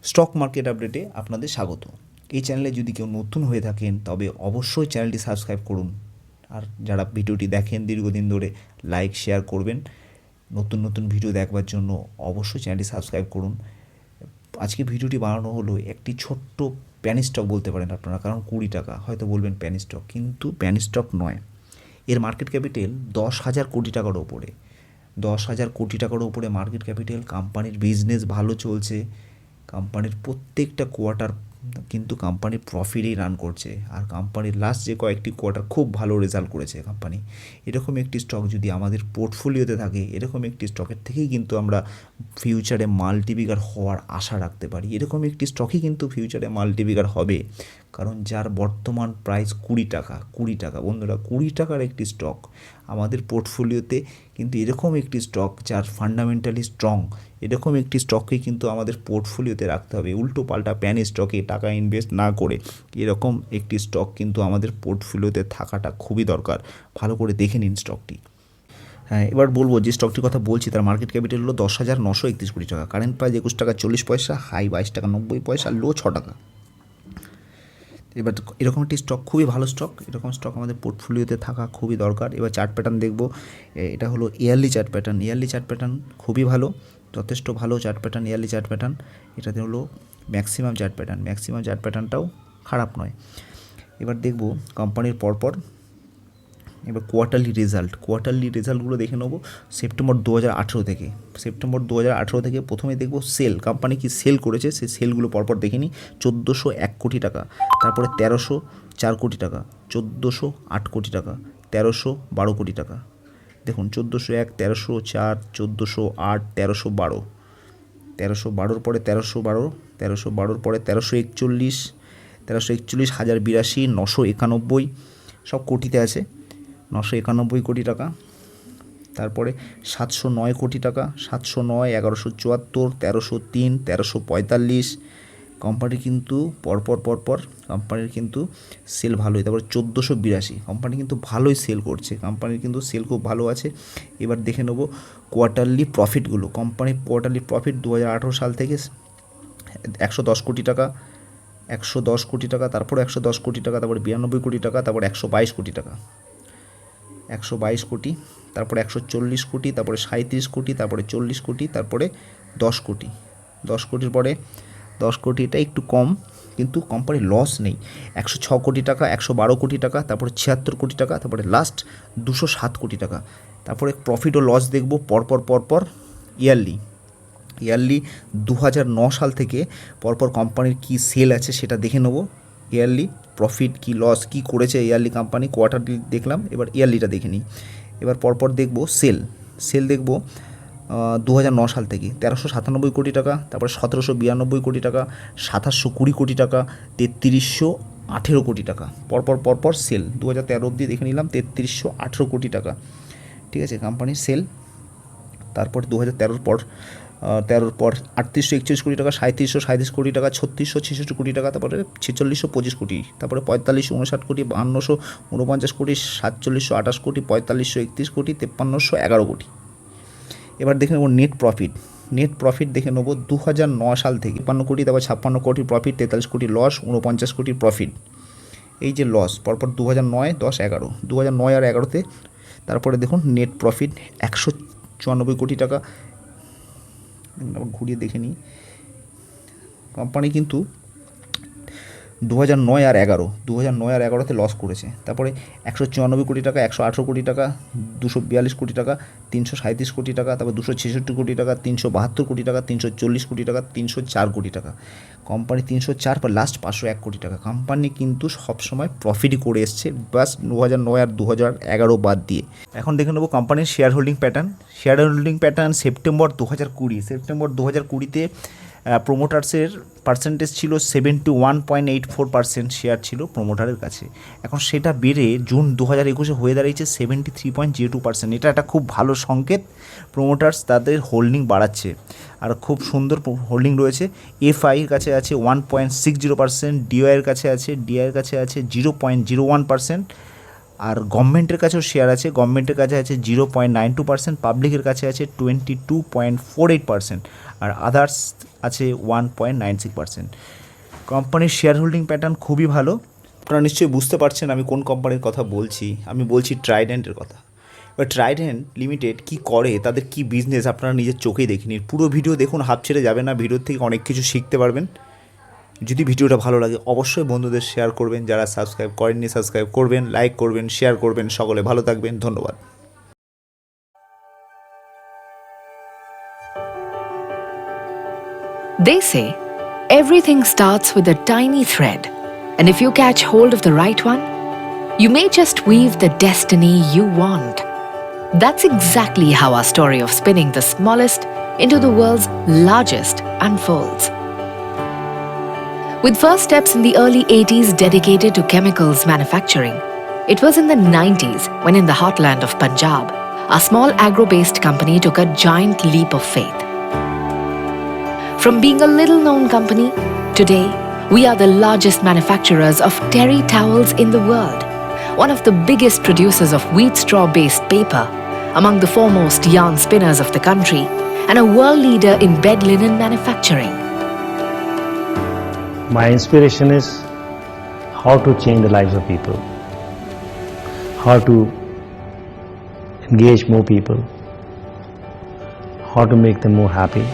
Stock market আপডেটে আপনাদের স্বাগত। এই চ্যানেলে যদি কেউ নতুন হয়ে থাকেন তবে অবশ্যই চ্যানেলটি সাবস্ক্রাইব করুন, আর যারা ভিডিওটি দেখেন দীর্ঘদিন ধরে লাইক শেয়ার করবেন। নতুন নতুন ভিডিও দেখবার জন্য অবশ্যই চ্যানেলটি সাবস্ক্রাইব করুন। আজকে ভিডিওটি বানানো হলো একটি ছোট্ট প্যানি স্টক বলতে পারেন আপনারা, কারণ 20 টাকা হয়তো বলবেন প্যানি স্টক, কিন্তু প্যানি স্টক নয়। এর মার্কেট ক্যাপিটাল 10,000 কোটি টাকার ওপরে। 10,000 কোটি টাকার ওপরে মার্কেট ক্যাপিটাল। কোম্পানির বিজনেস ভালো চলছে, কোম্পানির প্রত্যেকটা কোয়ার্টার কিন্তু কোম্পানি প্রফিটেই রান করছে, আর কোম্পানির লাস্ট যে কয়েকটি কোয়ার্টার খুব ভালো রেজাল্ট করেছে কোম্পানি। এরকম একটি স্টক যদি আমাদের পোর্টফোলিওতে থাকে, এরকম একটি স্টকের থেকেই কিন্তু আমরা ফিউচারে মাল্টিবিগার হওয়ার আশা রাখতে পারি। এরকম একটি স্টকই কিন্তু ফিউচারে মাল্টিবিগার হবে, কারণ যার বর্তমান প্রাইস 20 টাকা। 20 টাকা বন্ধুরা, 20 টাকার একটি স্টক আমাদের পোর্টফোলিওতে, কিন্তু এরকম একটি স্টক যার ফান্ডামেন্টালি স্ট্রং, এরকম একটি স্টককে কিন্তু আমাদের পোর্টফোলিওতে রাখতে হবে। উল্টো পাল্টা প্যানি স্টকে টাকা ইনভেস্ট না করে এরকম একটি স্টক কিন্তু আমাদের পোর্টফোলিওতে থাকাটা খুবই দরকার। ভালো করে দেখে নিন স্টকটি। হ্যাঁ, এবার বলবো যে স্টকটির কথা বলছি তার মার্কেট ক্যাপিটাল হলো 10,931 কোটি টাকা, কারেন্ট প্রাইস 21 টাকা 40 পয়সা, হাই 22 টাকা 90 পয়সা, লো 6 টাকা। এবার এরকম একটি স্টক খুবই ভালো স্টক, এরকম স্টক আমাদের পোর্টফোলিওতে থাকা খুবই দরকার। এবার চার্ট প্যাটার্ন দেখব। এটা হলো yearly chart pattern. Yearly chart pattern খুবই ভালো, যথেষ্ট ভালো chart pattern, yearly chart pattern. এটাতে হলো maximum chart pattern, maximum chart প্যাটার্নটাও খারাপ নয়। এবার দেখব কোম্পানির পরপর এবার কোয়ার্টারলি রেজাল্টগুলো দেখে নেবো সেপ্টেম্বর 2018 থেকে। সেপ্টেম্বর 2018 থেকে প্রথমে দেখব সেল, কোম্পানি কি সেল করেছে সেই সেলগুলো পরপর দেখে নিই। 1401 কোটি টাকা, তারপরে 1304 কোটি টাকা, 1408 কোটি টাকা, 1312 কোটি টাকা। দেখুন 1401, 1304, 1408, 1312, 1312 পরে 1312, 1312 পরে 1341, 1341, 1082, 991, সব কোটিতে আছে। 991 কোটি টাকা, তারপরে 709 কোটি টাকা, 709, 1174, 1303, 1345। কোম্পানি কিন্তু পরপর কোম্পানির কিন্তু সেল ভালোই। তারপরে 1482, কোম্পানি কিন্তু ভালোই সেল করছে, কোম্পানির কিন্তু সেল খুব ভালো আছে। এবার দেখে নেব কোয়ার্টারলি প্রফিটগুলো। কোম্পানির কোয়ার্টারলি প্রফিট 2018 সাল থেকে 110 কোটি টাকা, 110 কোটি টাকা, তারপরে 110 কোটি টাকা, তারপরে 92 কোটি টাকা, তারপরে 122 কোটি টাকা, 122 কোটি, তারপরে 140 কোটি, তারপরে 37 কোটি, তারপরে 40 কোটি, তারপরে 10 কোটি। 10 কোটির পরে 10 কোটি, এটা একটু কম, কিন্তু কোম্পানির লস নেই। 106 কোটি টাকা, 112 কোটি টাকা, তারপরে 76 কোটি টাকা, তারপরে লাস্ট 207 কোটি টাকা। তারপরে প্রফিট ও লস দেখব পরপর ইয়ারলি। 2009 সাল থেকে পরপর কোম্পানির কী সেল আছে সেটা দেখে নেব। ইয়ারলি প্রফিট কি লস কি করেছে ইয়ারলি কোম্পানি, কোয়ার্টারলি দেখলাম, এবার ইয়ারলিটা দেখে নিই। এবার পরপর দেখব সেল দেখব 2009 সাল থেকে 1397 কোটি টাকা, তারপরে 1792 কোটি টাকা, 2720 কোটি টাকা, 3318 কোটি টাকা। পরপর সেল 2013 অবধি দেখে নিলাম, 3318 কোটি টাকা। ঠিক আছে, কোম্পানির সেল। তারপর 2013 পর 3841 কোটি টাকা, 3737 কোটি টাকা, 3666 কোটি টাকা, তারপরে 4625 কোটি, তারপরে 4559 কোটি, 5249 কোটি, 4728 কোটি, 4531 কোটি, 5311 কোটি। এবার দেখে নেব নেট প্রফিট দেখে নেব 2009 সাল থেকে 53 কোটি, তারপর 56 কোটি প্রফিট, 43 কোটি লস, 49 কোটি প্রফিট। এই যে লস পরপর 2009, 10, 11, 2009 আর 11তে। তারপরে দেখুন নেট প্রফিট 194 কোটি টাকা। আবার ঘুরিয়ে দেখে নিই, কোম্পানি কিন্তু 2009 আর 11তে লস করেছে। তারপরে 194 কোটি টাকা, 118 কোটি টাকা, 242 কোটি টাকা, 337 কোটি টাকা, তারপর 266 কোটি টাকা, 372 কোটি টাকা, 340 কোটি টাকা, 304 কোটি টাকা। কোম্পানি 304 পর লাস্ট 501 কোটি টাকা। কোম্পানি কিন্তু সবসময় প্রফিটই করে এসছে, বাস 2009 আর 2011 বাদ দিয়ে। এখন দেখে নেবো কোম্পানির শেয়ার হোল্ডিং প্যাটার্ন। সেপ্টেম্বর 2020তে প্রোমোটার্সের পার্সেন্টেজ ছিল 71.84% শেয়ার ছিল প্রোমোটারের কাছে। এখন সেটা বেড়ে জুন 2021 হয়ে দাঁড়িয়েছে 73.02%। এটা একটা খুব ভালো সংকেত, প্রোমোটার্স তাদের হোল্ডিং বাড়াচ্ছে, আর খুব সুন্দর হোল্ডিং রয়েছে। এফআইয়ের কাছে আছে 1.60%, ডিওআইয়ের কাছে আছে 0.01%, আর গভর্নমেন্টের কাছেও শেয়ার আছে, গভর্নমেন্টের কাছে আছে 0.92%, পাবলিকের কাছে আছে 22.48%, আর আদার্স আছে 1.96%। কোম্পানির শেয়ার হোল্ডিং প্যাটার্ন খুবই ভালো। আপনারা নিশ্চয়ই বুঝতে পারছেন আমি কোন কোম্পানির কথা বলছি। আমি বলছি ট্রাইডেন্টের কথা। এবার ট্রাইডেন্ট লিমিটেড কী করে, তাদের কী বিজনেস আপনারা নিজের চোখেই দেখে নিন। পুরো ভিডিও দেখুন, হাফ ছেড়ে যাবে না। ভিডিওর থেকে অনেক কিছু শিখতে পারবেন। যদি ভিডিওটা ভালো লাগে অবশ্যই বন্ধুদের শেয়ার করবেন। যারা সাবস্ক্রাইব করেননি সাবস্ক্রাইব করবেন, লাইক করবেন, শেয়ার করবেন। সকলে ভালো থাকবেন, ধন্যবাদ। They say everything starts with a tiny thread, and if you catch hold of the right one, you may just weave the destiny you want. That's exactly how our story of spinning the smallest into the world's largest unfolds. With first steps in the early 80s dedicated to chemicals manufacturing, it was in the 90s when in the heartland of Punjab, a small agro-based company took a giant leap of faith. From being a little-known company, today we are the largest manufacturers of terry towels in the world, one of the biggest producers of wheat straw-based paper, among the foremost yarn spinners of the country, and a world leader in bed linen manufacturing. My inspiration is how to change the lives of people, how to engage more people, how to make them more happy.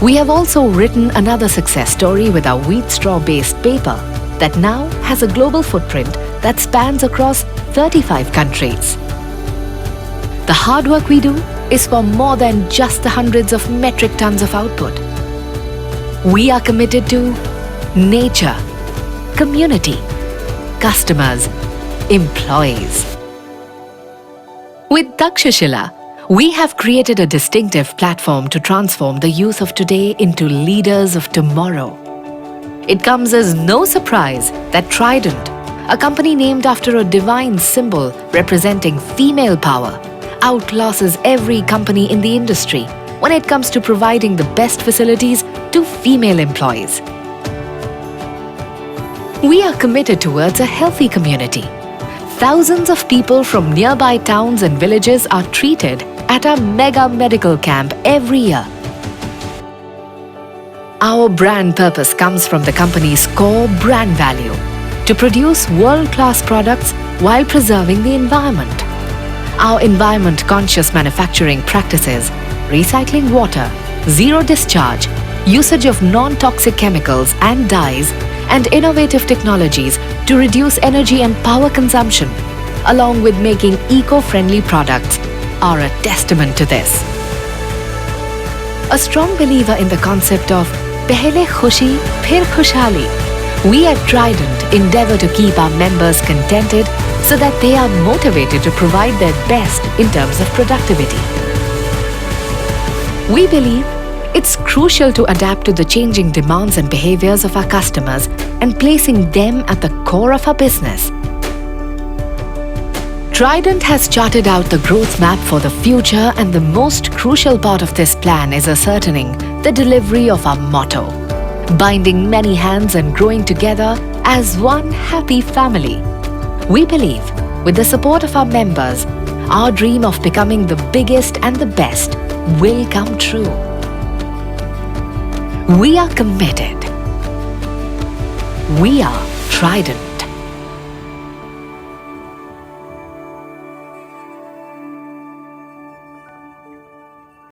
We have also written another success story with our wheat straw-based paper that now has a global footprint that spans across 35 countries. The hard work we do is for more than just the hundreds of metric tons of output. We are committed to nature, community, customers, employees. With Takshashila, we have created a distinctive platform to transform the youth of today into leaders of tomorrow. It comes as no surprise that Trident, a company named after a divine symbol representing female power, outclasses every company in the industry when it comes to providing the best facilities to female employees. We are committed towards a healthy community. Thousands of people from nearby towns and villages are treated at our mega medical camp every year. Our brand purpose comes from the company's core brand value to produce world-class products while preserving the environment. Our environment-conscious manufacturing practices, recycling water, zero discharge, usage of non-toxic chemicals and dyes, and innovative technologies to reduce energy and power consumption, along with making eco-friendly products, are a testament to this. A strong believer in the concept of "Pehle khushi, phir khushhali," we at Trident endeavor to keep our members contented so that they are motivated to provide their best in terms of productivity. We believe it's crucial to adapt to the changing demands and behaviors of our customers and placing them at the core of our business. Trident has charted out the growth map for the future, and the most crucial part of this plan is ascertaining the delivery of our motto, binding many hands and growing together as one happy family. We believe, with the support of our members, our dream of becoming the biggest and the best will come true. We are committed. We are Trident.